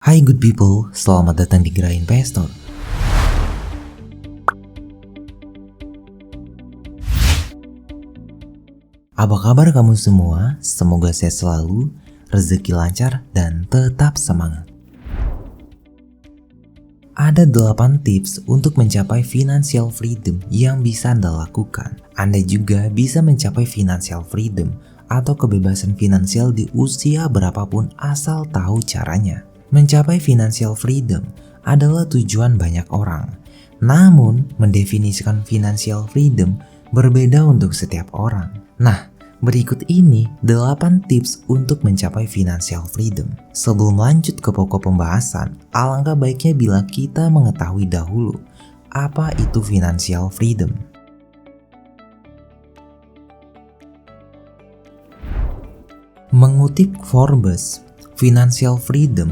Hai good people, selamat datang di Gerai Investor. Apa kabar kamu semua? Semoga sehat selalu, rezeki lancar, dan tetap semangat. Ada 8 tips untuk mencapai financial freedom yang bisa Anda lakukan. Anda juga bisa mencapai financial freedom atau kebebasan finansial di usia berapapun asal tahu caranya. Mencapai financial freedom adalah tujuan banyak orang. Namun, mendefinisikan financial freedom berbeda untuk setiap orang. Nah, berikut ini 8 tips untuk mencapai financial freedom. Sebelum lanjut ke pokok pembahasan, alangkah baiknya bila kita mengetahui dahulu apa itu financial freedom. Mengutip Forbes, financial freedom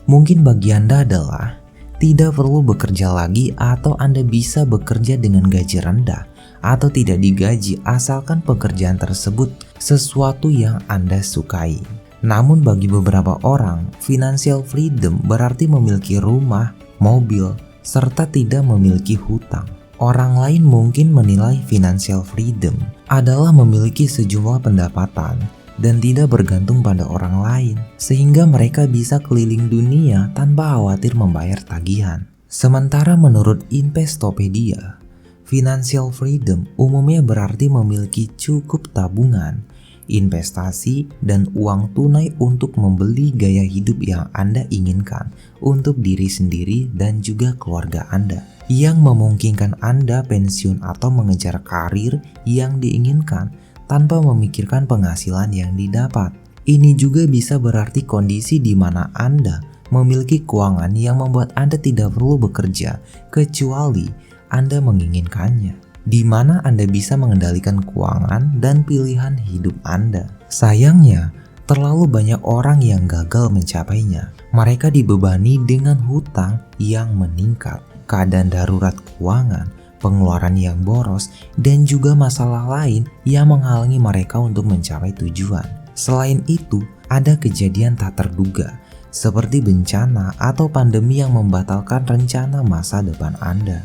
mungkin bagi Anda adalah tidak perlu bekerja lagi atau Anda bisa bekerja dengan gaji rendah atau tidak digaji asalkan pekerjaan tersebut sesuatu yang Anda sukai. Namun bagi beberapa orang, financial freedom berarti memiliki rumah, mobil, serta tidak memiliki hutang. Orang lain mungkin menilai financial freedom adalah memiliki sejumlah pendapatan dan tidak bergantung pada orang lain, sehingga mereka bisa keliling dunia tanpa khawatir membayar tagihan. Sementara menurut Investopedia, financial freedom umumnya berarti memiliki cukup tabungan, investasi, dan uang tunai untuk membeli gaya hidup yang Anda inginkan untuk diri sendiri dan juga keluarga Anda, yang memungkinkan Anda pensiun atau mengejar karir yang diinginkan tanpa memikirkan penghasilan yang didapat. Ini juga bisa berarti kondisi di mana Anda memiliki keuangan yang membuat Anda tidak perlu bekerja kecuali Anda menginginkannya, di mana Anda bisa mengendalikan keuangan dan pilihan hidup Anda. Sayangnya, terlalu banyak orang yang gagal mencapainya. Mereka dibebani dengan hutang yang meningkat, keadaan darurat keuangan, pengeluaran yang boros, dan juga masalah lain yang menghalangi mereka untuk mencapai tujuan. Selain itu, ada kejadian tak terduga, seperti bencana atau pandemi yang membatalkan rencana masa depan Anda.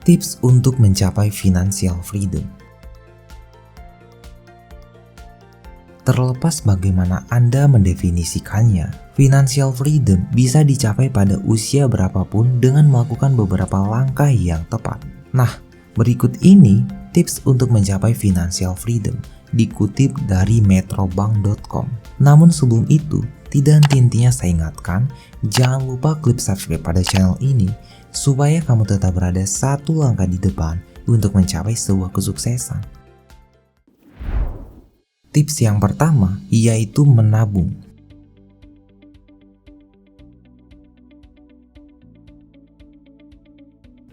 Tips untuk mencapai financial freedom. Terlepas bagaimana Anda mendefinisikannya, financial freedom bisa dicapai pada usia berapapun dengan melakukan beberapa langkah yang tepat. Nah, berikut ini tips untuk mencapai financial freedom dikutip dari metrobank.com. Namun sebelum itu, tidak henti-hentinya saya ingatkan, jangan lupa klik subscribe pada channel ini supaya kamu tetap berada satu langkah di depan untuk mencapai sebuah kesuksesan. Tips yang pertama yaitu menabung.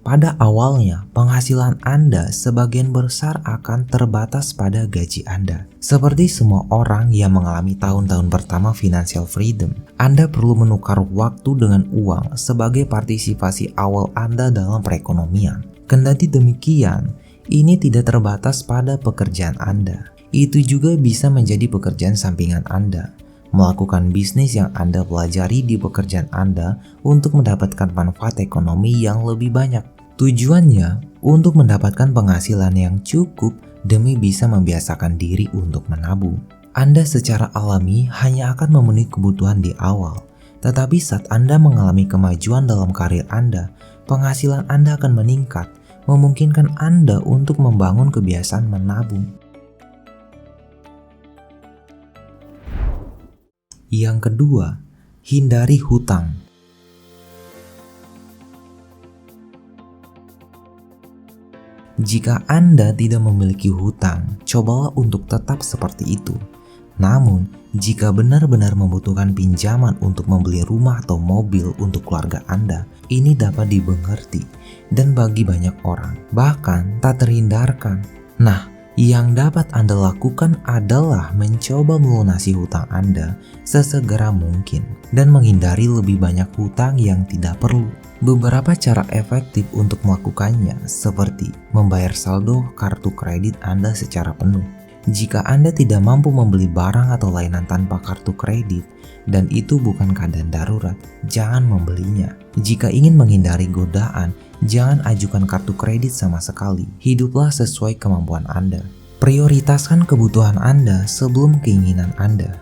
Pada awalnya, penghasilan Anda sebagian besar akan terbatas pada gaji Anda. Seperti semua orang yang mengalami tahun-tahun pertama financial freedom, Anda perlu menukar waktu dengan uang sebagai partisipasi awal Anda dalam perekonomian. Kendati demikian, ini tidak terbatas pada pekerjaan Anda. Itu juga bisa menjadi pekerjaan sampingan Anda. Melakukan bisnis yang Anda pelajari di pekerjaan Anda untuk mendapatkan manfaat ekonomi yang lebih banyak. Tujuannya untuk mendapatkan penghasilan yang cukup demi bisa membiasakan diri untuk menabung. Anda secara alami hanya akan memenuhi kebutuhan di awal. Tetapi saat Anda mengalami kemajuan dalam karir Anda, penghasilan Anda akan meningkat, memungkinkan Anda untuk membangun kebiasaan menabung. Yang kedua, hindari hutang. Jika Anda tidak memiliki hutang, cobalah untuk tetap seperti itu. Namun, jika benar-benar membutuhkan pinjaman untuk membeli rumah atau mobil untuk keluarga Anda, ini dapat dimengerti dan bagi banyak orang, bahkan tak terhindarkan. Nah, yang dapat Anda lakukan adalah mencoba melunasi hutang Anda sesegera mungkin dan menghindari lebih banyak hutang yang tidak perlu. Beberapa cara efektif untuk melakukannya seperti membayar saldo kartu kredit Anda secara penuh, Jika Anda tidak mampu membeli barang atau layanan tanpa kartu kredit, dan itu bukan keadaan darurat, jangan membelinya. Jika ingin menghindari godaan, jangan ajukan kartu kredit sama sekali. Hiduplah sesuai kemampuan Anda. Prioritaskan kebutuhan Anda sebelum keinginan Anda.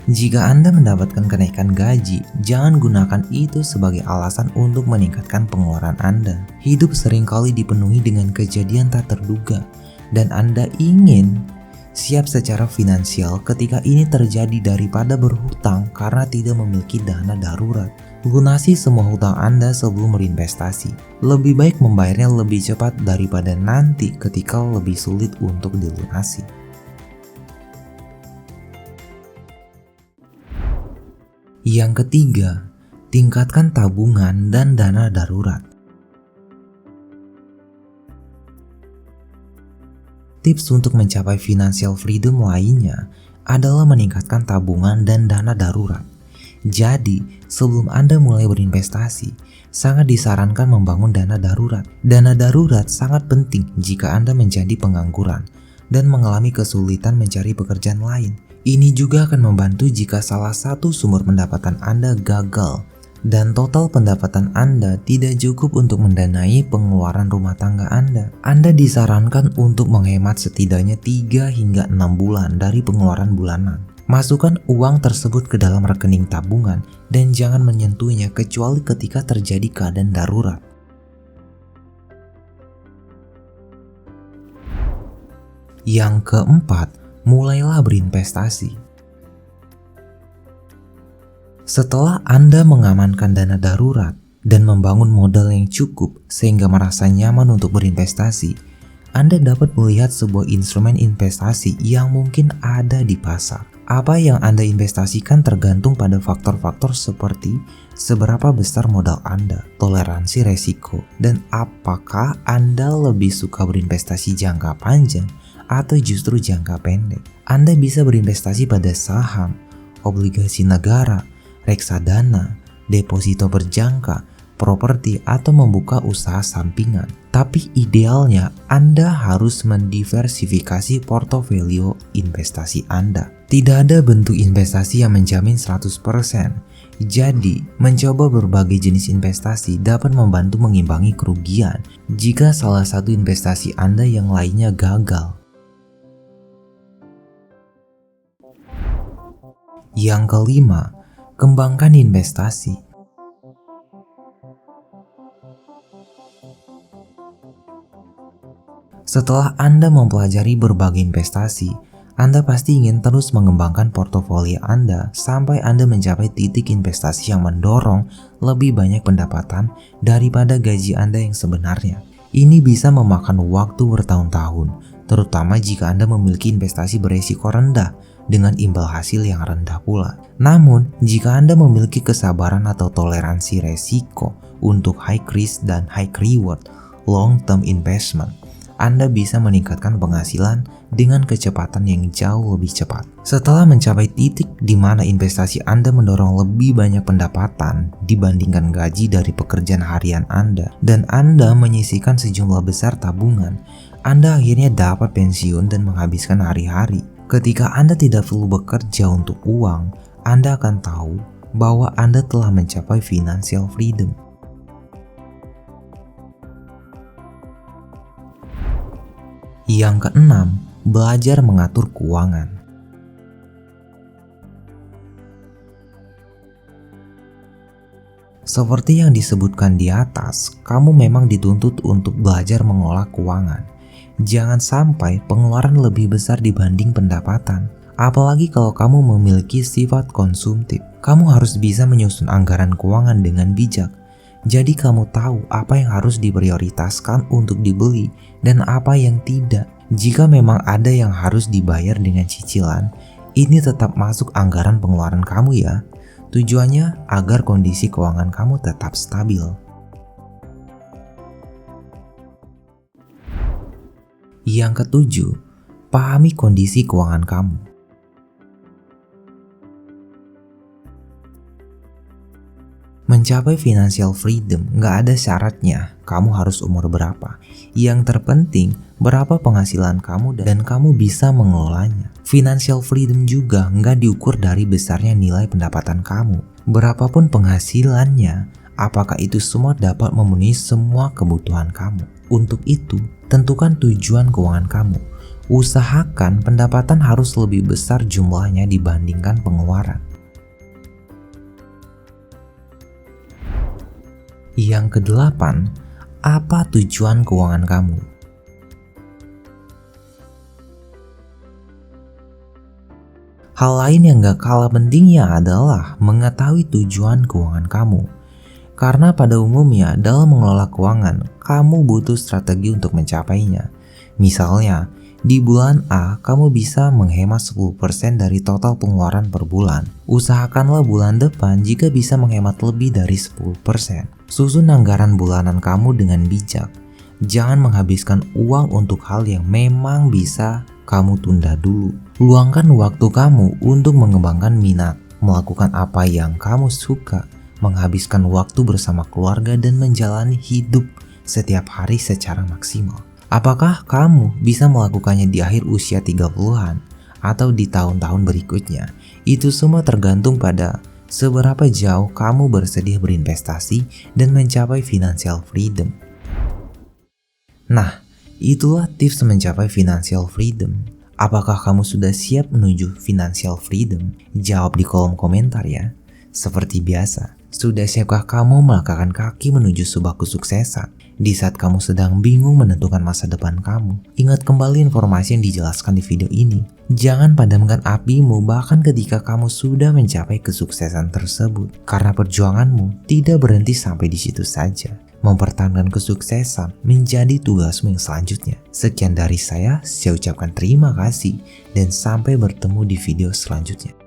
Jika Anda mendapatkan kenaikan gaji, jangan gunakan itu sebagai alasan untuk meningkatkan pengeluaran Anda. Hidup seringkali dipenuhi dengan kejadian tak terduga, dan Anda ingin siap secara finansial ketika ini terjadi daripada berhutang karena tidak memiliki dana darurat. Lunasi semua hutang Anda sebelum berinvestasi. Lebih baik membayarnya lebih cepat daripada nanti ketika lebih sulit untuk dilunasi. Yang ketiga, tingkatkan tabungan dan dana darurat. Tips untuk mencapai financial freedom lainnya adalah meningkatkan tabungan dan dana darurat. Jadi, sebelum Anda mulai berinvestasi, sangat disarankan membangun dana darurat. Dana darurat sangat penting jika Anda menjadi pengangguran dan mengalami kesulitan mencari pekerjaan lain. Ini juga akan membantu jika salah satu sumber pendapatan Anda gagal dan total pendapatan Anda tidak cukup untuk mendanai pengeluaran rumah tangga Anda. Anda disarankan untuk menghemat setidaknya 3 hingga 6 bulan dari pengeluaran bulanan. Masukkan uang tersebut ke dalam rekening tabungan dan jangan menyentuhnya kecuali ketika terjadi keadaan darurat. Yang keempat, mulailah berinvestasi. Setelah Anda mengamankan dana darurat dan membangun modal yang cukup sehingga merasa nyaman untuk berinvestasi, Anda dapat melihat sebuah instrumen investasi yang mungkin ada di pasar. Apa yang Anda investasikan tergantung pada faktor-faktor seperti seberapa besar modal Anda, toleransi resiko, dan apakah Anda lebih suka berinvestasi jangka panjang atau justru jangka pendek. Anda bisa berinvestasi pada saham, obligasi negara, reksadana, deposito berjangka, properti, atau membuka usaha sampingan. Tapi idealnya Anda harus mendiversifikasi portofolio investasi Anda. Tidak ada bentuk investasi yang menjamin 100%. Jadi, mencoba berbagai jenis investasi dapat membantu mengimbangi kerugian jika salah satu investasi Anda yang lainnya gagal. Yang kelima, kembangkan investasi. Setelah Anda mempelajari berbagai investasi, Anda pasti ingin terus mengembangkan portofolio Anda sampai Anda mencapai titik investasi yang mendorong lebih banyak pendapatan daripada gaji Anda yang sebenarnya. Ini bisa memakan waktu bertahun-tahun, terutama jika Anda memiliki investasi beresiko rendah dengan imbal hasil yang rendah pula. Namun, jika Anda memiliki kesabaran atau toleransi resiko untuk high risk dan high reward long-term investment, Anda bisa meningkatkan penghasilan dengan kecepatan yang jauh lebih cepat. Setelah mencapai titik di mana investasi Anda mendorong lebih banyak pendapatan dibandingkan gaji dari pekerjaan harian Anda, dan Anda menyisihkan sejumlah besar tabungan, Anda akhirnya dapat pensiun dan menghabiskan hari-hari. Ketika Anda tidak perlu bekerja untuk uang, Anda akan tahu bahwa Anda telah mencapai financial freedom. Yang keenam, belajar mengatur keuangan. Seperti yang disebutkan di atas, kamu memang dituntut untuk belajar mengolah keuangan. Jangan sampai pengeluaran lebih besar dibanding pendapatan. Apalagi kalau kamu memiliki sifat konsumtif. Kamu harus bisa menyusun anggaran keuangan dengan bijak. Jadi kamu tahu apa yang harus diprioritaskan untuk dibeli dan apa yang tidak. Jika memang ada yang harus dibayar dengan cicilan, ini tetap masuk anggaran pengeluaran kamu ya. Tujuannya agar kondisi keuangan kamu tetap stabil. Yang ketujuh, pahami kondisi keuangan kamu. Mencapai financial freedom nggak ada syaratnya kamu harus umur berapa. Yang terpenting berapa penghasilan kamu dan kamu bisa mengelolanya. Financial freedom juga nggak diukur dari besarnya nilai pendapatan kamu. Berapapun penghasilannya, apakah itu semua dapat memenuhi semua kebutuhan kamu. Untuk itu, tentukan tujuan keuangan kamu. Usahakan pendapatan harus lebih besar jumlahnya dibandingkan pengeluaran. Yang kedelapan, apa tujuan keuangan kamu? Hal lain yang gak kalah pentingnya adalah mengetahui tujuan keuangan kamu. Karena pada umumnya dalam mengelola keuangan, kamu butuh strategi untuk mencapainya. Misalnya, di bulan A, kamu bisa menghemat 10% dari total pengeluaran per bulan. Usahakanlah bulan depan jika bisa menghemat lebih dari 10%. Susun anggaran bulanan kamu dengan bijak. Jangan menghabiskan uang untuk hal yang memang bisa kamu tunda dulu. Luangkan waktu kamu untuk mengembangkan minat, melakukan apa yang kamu suka, menghabiskan waktu bersama keluarga dan menjalani hidup setiap hari secara maksimal. Apakah kamu bisa melakukannya di akhir usia 30-an atau di tahun-tahun berikutnya? Itu semua tergantung pada seberapa jauh kamu bersedia berinvestasi dan mencapai financial freedom. Nah, itulah tips mencapai financial freedom. Apakah kamu sudah siap menuju financial freedom? Jawab di kolom komentar ya. Seperti biasa, sudah siapkah kamu melangkahkan kaki menuju sebuah kesuksesan? Di saat kamu sedang bingung menentukan masa depan kamu, ingat kembali informasi yang dijelaskan di video ini. Jangan padamkan apimu bahkan ketika kamu sudah mencapai kesuksesan tersebut. Karena perjuanganmu tidak berhenti sampai di situ saja. Mempertahankan kesuksesan menjadi tugasmu yang selanjutnya. Sekian dari saya ucapkan terima kasih dan sampai bertemu di video selanjutnya.